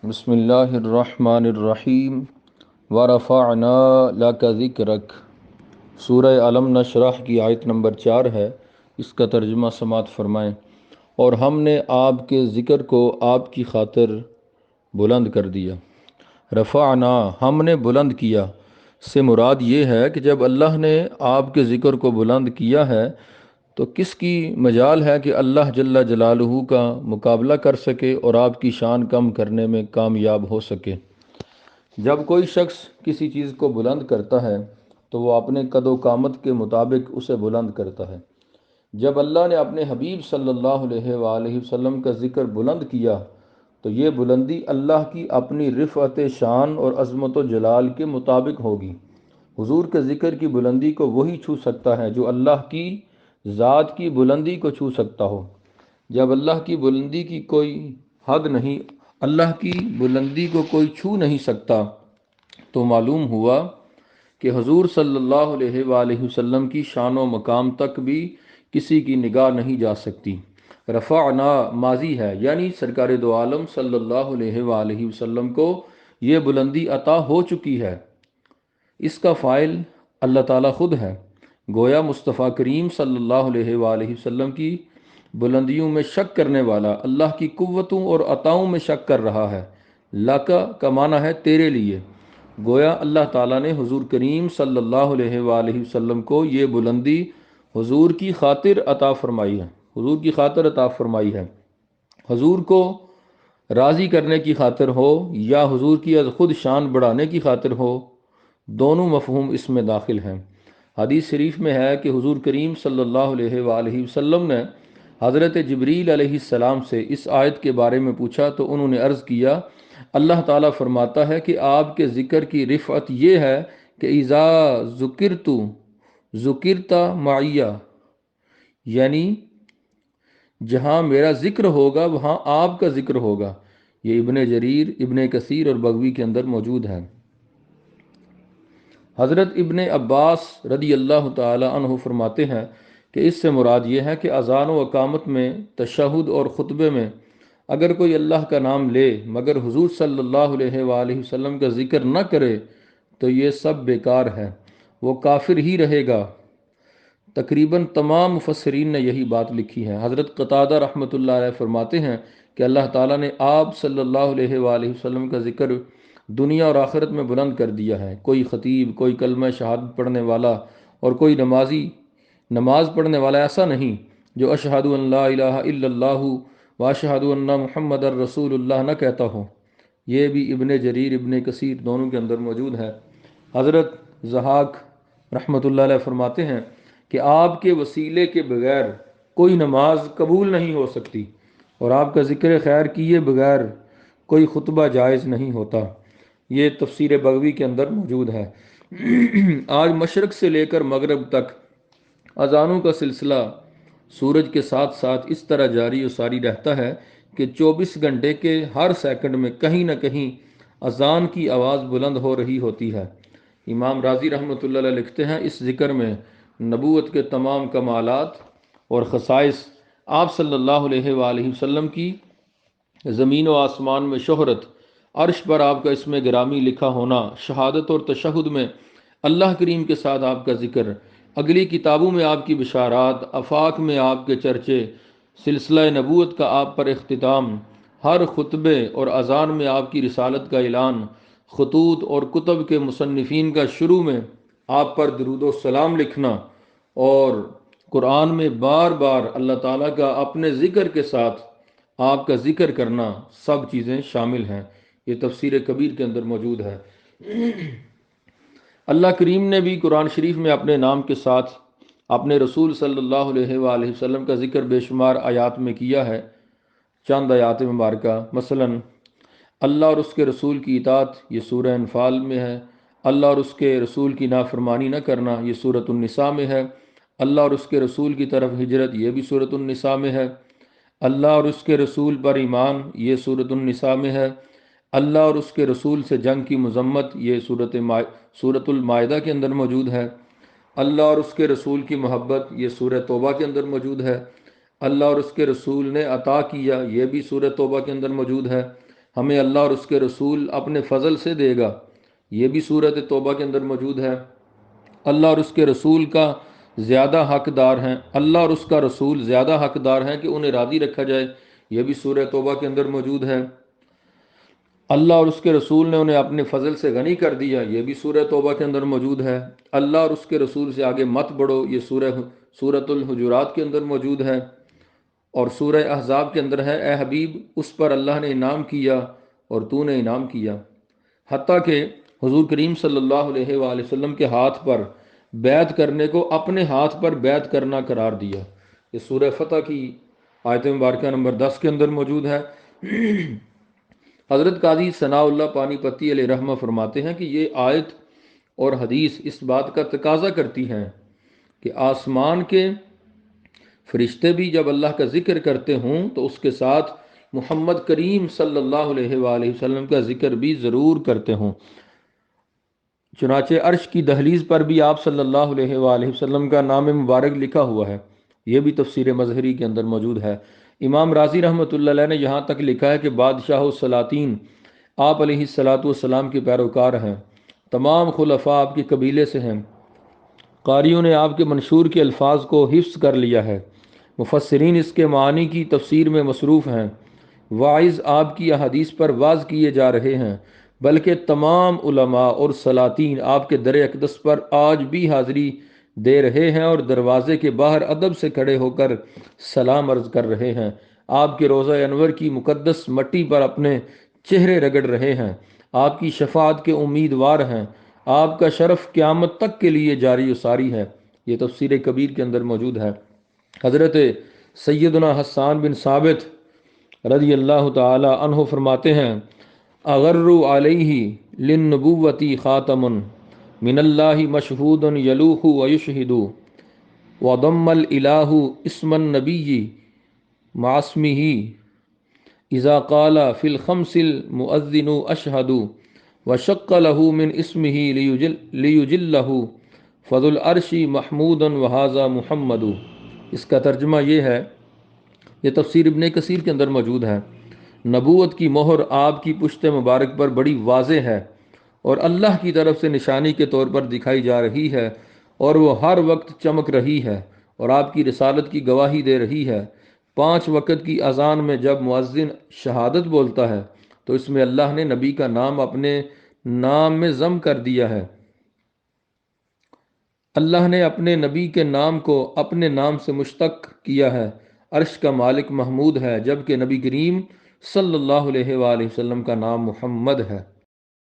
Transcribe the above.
بسم اللہ الرحمن الرحیم ورفعنا لک ذکرک۔ سورہ علم نشرح کی آیت نمبر 4 ہے، اس کا ترجمہ سماعت فرمائیں۔ اور ہم نے آپ کے ذکر کو آپ کی خاطر بلند کر دیا۔ رفعنا، ہم نے بلند کیا سے مراد یہ ہے کہ جب اللہ نے آپ کے ذکر کو بلند کیا ہے تو کس کی مجال ہے کہ اللہ جل جلالہ کا مقابلہ کر سکے اور آپ کی شان کم کرنے میں کامیاب ہو سکے۔ جب کوئی شخص کسی چیز کو بلند کرتا ہے تو وہ اپنے قد و قامت کے مطابق اسے بلند کرتا ہے۔ جب اللہ نے اپنے حبیب صلی اللہ علیہ وآلہ وسلم کا ذکر بلند کیا تو یہ بلندی اللہ کی اپنی رفعت شان اور عظمت و جلال کے مطابق ہوگی۔ حضور کے ذکر کی بلندی کو وہی چھو سکتا ہے جو اللہ کی ذات کی بلندی کو چھو سکتا ہو۔ جب اللہ کی بلندی کی کوئی حد نہیں، اللہ کی بلندی کو کوئی چھو نہیں سکتا، تو معلوم ہوا کہ حضور صلی اللہ علیہ وآلہ وسلم کی شان و مقام تک بھی کسی کی نگاہ نہیں جا سکتی۔ رفعنا ماضی ہے، یعنی سرکار دو عالم صلی اللہ علیہ وآلہ وسلم کو یہ بلندی عطا ہو چکی ہے۔ اس کا فاعل اللہ تعالیٰ خود ہے۔ گویا مصطفیٰ کریم صلی اللہ علیہ وآلہ وسلم کی بلندیوں میں شک کرنے والا اللہ کی قوتوں اور عطاؤں میں شک کر رہا ہے۔ لاکا کا معنی ہے تیرے لیے۔ گویا اللہ تعالیٰ نے حضور کریم صلی اللہ علیہ وآلہ وسلم کو یہ بلندی حضور کی خاطر عطا فرمائی ہے، حضور کی خاطر عطا فرمائی ہے۔ حضور کو راضی کرنے کی خاطر ہو یا حضور کی از خود شان بڑھانے کی خاطر ہو، دونوں مفہوم اس میں داخل ہیں۔ حدیث شریف میں ہے کہ حضور کریم صلی اللہ علیہ وآلہ وسلم نے حضرت جبریل علیہ السلام سے اس آیت کے بارے میں پوچھا تو انہوں نے عرض کیا، اللہ تعالیٰ فرماتا ہے کہ آپ کے ذکر کی رفعت یہ ہے کہ اذا ذکرت ذکرت معیہ، یعنی جہاں میرا ذکر ہوگا وہاں آپ کا ذکر ہوگا۔ یہ ابن جریر، ابن کثیر اور بغوی کے اندر موجود ہے۔ حضرت ابن عباس رضی اللہ تعالی عنہ فرماتے ہیں کہ اس سے مراد یہ ہے کہ اذان و اقامت میں، تشہد اور خطبے میں اگر کوئی اللہ کا نام لے مگر حضور صلی اللہ علیہ وآلہ وسلم کا ذکر نہ کرے تو یہ سب بیکار ہے، وہ کافر ہی رہے گا۔ تقریباً تمام مفسرین نے یہی بات لکھی ہے۔ حضرت قتادہ رحمۃ اللہ علیہ فرماتے ہیں کہ اللہ تعالیٰ نے آپ صلی اللہ علیہ وآلہ وسلم کا ذکر دنیا اور آخرت میں بلند کر دیا ہے۔ کوئی خطیب، کوئی کلمہ شہادت پڑھنے والا اور کوئی نمازی نماز پڑھنے والا ایسا نہیں جو اشہد ان لا الہ الا اللہ و اشہد ان محمد الرسول اللہ نہ کہتا ہو۔ یہ بھی ابن جریر، ابن کثیر دونوں کے اندر موجود ہے۔ حضرت ضحاک رحمۃ اللہ علیہ فرماتے ہیں کہ آپ کے وسیلے کے بغیر کوئی نماز قبول نہیں ہو سکتی اور آپ کا ذکر خیر کیے بغیر کوئی خطبہ جائز نہیں ہوتا۔ یہ تفسیر بغوی کے اندر موجود ہے۔ آج مشرق سے لے کر مغرب تک اذانوں کا سلسلہ سورج کے ساتھ ساتھ اس طرح جاری و ساری رہتا ہے کہ 24 گھنٹے کے ہر سیکنڈ میں کہیں نہ کہیں اذان کی آواز بلند ہو رہی ہوتی ہے۔ امام راضی رحمۃ اللہ علیہ لکھتے ہیں، اس ذکر میں نبوت کے تمام کمالات اور خصائص، آپ صلی اللہ علیہ وآلہ وسلم کی زمین و آسمان میں شہرت، عرش پر آپ کا اسم گرامی لکھا ہونا، شہادت اور تشہد میں اللہ کریم کے ساتھ آپ کا ذکر، اگلی کتابوں میں آپ کی بشارات، آفاق میں آپ کے چرچے، سلسلہ نبوت کا آپ پر اختتام، ہر خطبے اور اذان میں آپ کی رسالت کا اعلان، خطوط اور کتب کے مصنفین کا شروع میں آپ پر درود و سلام لکھنا اور قرآن میں بار بار اللہ تعالیٰ کا اپنے ذکر کے ساتھ آپ کا ذکر کرنا، سب چیزیں شامل ہیں۔ یہ تفسیر کبیر کے اندر موجود ہے۔ اللہ کریم نے بھی قرآن شریف میں اپنے نام کے ساتھ اپنے رسول صلی اللہ علیہ وآلہ وسلم کا ذکر بے شمار آیات میں کیا ہے۔ چند آیات مبارکہ، مثلا اللہ اور اس کے رسول کی اطاعت، یہ سورہ انفال میں ہے۔ اللہ اور اس کے رسول کی نافرمانی نہ کرنا، یہ سورۃ النساء میں ہے۔ اللہ اور اس کے رسول کی طرف ہجرت، یہ بھی سورۃ النساء میں ہے۔ اللہ اور اس کے رسول پر ایمان، یہ سورۃ النساء میں ہے۔ اللہ اور اس کے رسول سے جنگ کی مذمت، یہ سورۃ المائدہ کے اندر موجود ہے۔ اللہ اور اس کے رسول کی محبت، یہ سورہ توبہ کے اندر موجود ہے۔ اللہ اور اس کے رسول نے عطا کیا، یہ بھی سورہ توبہ کے اندر موجود ہے۔ ہمیں اللہ اور اس کے رسول اپنے فضل سے دے گا، یہ بھی صورت توبہ کے اندر موجود ہے۔ اللہ اور اس کے رسول کا زیادہ حقدار ہیں، اللہ اور اس کا رسول زیادہ حقدار ہیں کہ انہیں راضی رکھا جائے، یہ بھی سورہ توبہ کے اندر موجود ہے۔ اللہ اور اس کے رسول نے انہیں اپنے فضل سے غنی کر دیا، یہ بھی سورہ توبہ کے اندر موجود ہے۔ اللہ اور اس کے رسول سے آگے مت بڑھو، یہ سورۃ الحجرات کے اندر موجود ہے۔ اور سورہ احزاب کے اندر ہے، اے حبیب اس پر اللہ نے انعام کیا اور تو نے انعام کیا، حتیٰ کہ حضور کریم صلی اللہ علیہ وآلہ وسلم کے ہاتھ پر بیعت کرنے کو اپنے ہاتھ پر بیعت کرنا قرار دیا، یہ سورہ فتح کی آیت مبارکہ نمبر 10 کے اندر موجود ہے۔ حضرت قاضی ثناء اللہ پانی پتی علیہ رحمہ فرماتے ہیں کہ یہ آیت اور حدیث اس بات کا تقاضا کرتی ہیں کہ آسمان کے فرشتے بھی جب اللہ کا ذکر کرتے ہوں تو اس کے ساتھ محمد کریم صلی اللہ علیہ وآلہ وسلم کا ذکر بھی ضرور کرتے ہوں۔ چنانچہ عرش کی دہلیز پر بھی آپ صلی اللہ علیہ وآلہ وسلم کا نام مبارک لکھا ہوا ہے، یہ بھی تفسیر مظہری کے اندر موجود ہے۔ امام رازی رحمۃ اللہ علیہ نے یہاں تک لکھا ہے کہ بادشاہ السلاطین آپ علیہ الصلاۃ والسلام کے پیروکار ہیں، تمام خلفاء آپ کے قبیلے سے ہیں، قاریوں نے آپ کے منشور کے الفاظ کو حفظ کر لیا ہے، مفسرین اس کے معانی کی تفسیر میں مصروف ہیں، واعظ آپ کی احادیث پر واز کیے جا رہے ہیں، بلکہ تمام علماء اور سلاطین آپ کے در اقدس پر آج بھی حاضری دے رہے ہیں اور دروازے کے باہر ادب سے کھڑے ہو کر سلام عرض کر رہے ہیں، آپ کے روضہ انور کی مقدس مٹی پر اپنے چہرے رگڑ رہے ہیں، آپ کی شفاعت کے امیدوار ہیں، آپ کا شرف قیامت تک کے لیے جاری و ساری ہے، یہ تفسیر کبیر کے اندر موجود ہے۔ حضرت سیدنا حسان بن ثابت رضی اللہ تعالی عنہ فرماتے ہیں، اغر علیہ للنبوتی خاتم من اللہ مشہود یلوح ویشہد وضم الالہ اسم النبی معصمہ اذا قال فی الخمس المؤذن اشہد وشق له من اسمہ لیجلہ فذو العرش محمود وہذا محمد۔ اس کا ترجمہ یہ ہے، یہ تفسیر ابن کثیر کے اندر موجود ہے، نبوت کی مہر آپ کی پشت مبارک پر بڑی واضح ہے اور اللہ کی طرف سے نشانی کے طور پر دکھائی جا رہی ہے، اور وہ ہر وقت چمک رہی ہے اور آپ کی رسالت کی گواہی دے رہی ہے۔ 5 وقت کی اذان میں جب مؤذن شہادت بولتا ہے تو اس میں اللہ نے نبی کا نام اپنے نام میں ضم کر دیا ہے، اللہ نے اپنے نبی کے نام کو اپنے نام سے مشتق کیا ہے، عرش کا مالک محمود ہے، جبکہ نبی کریم صلی اللہ علیہ وآلہ وسلم کا نام محمد ہے۔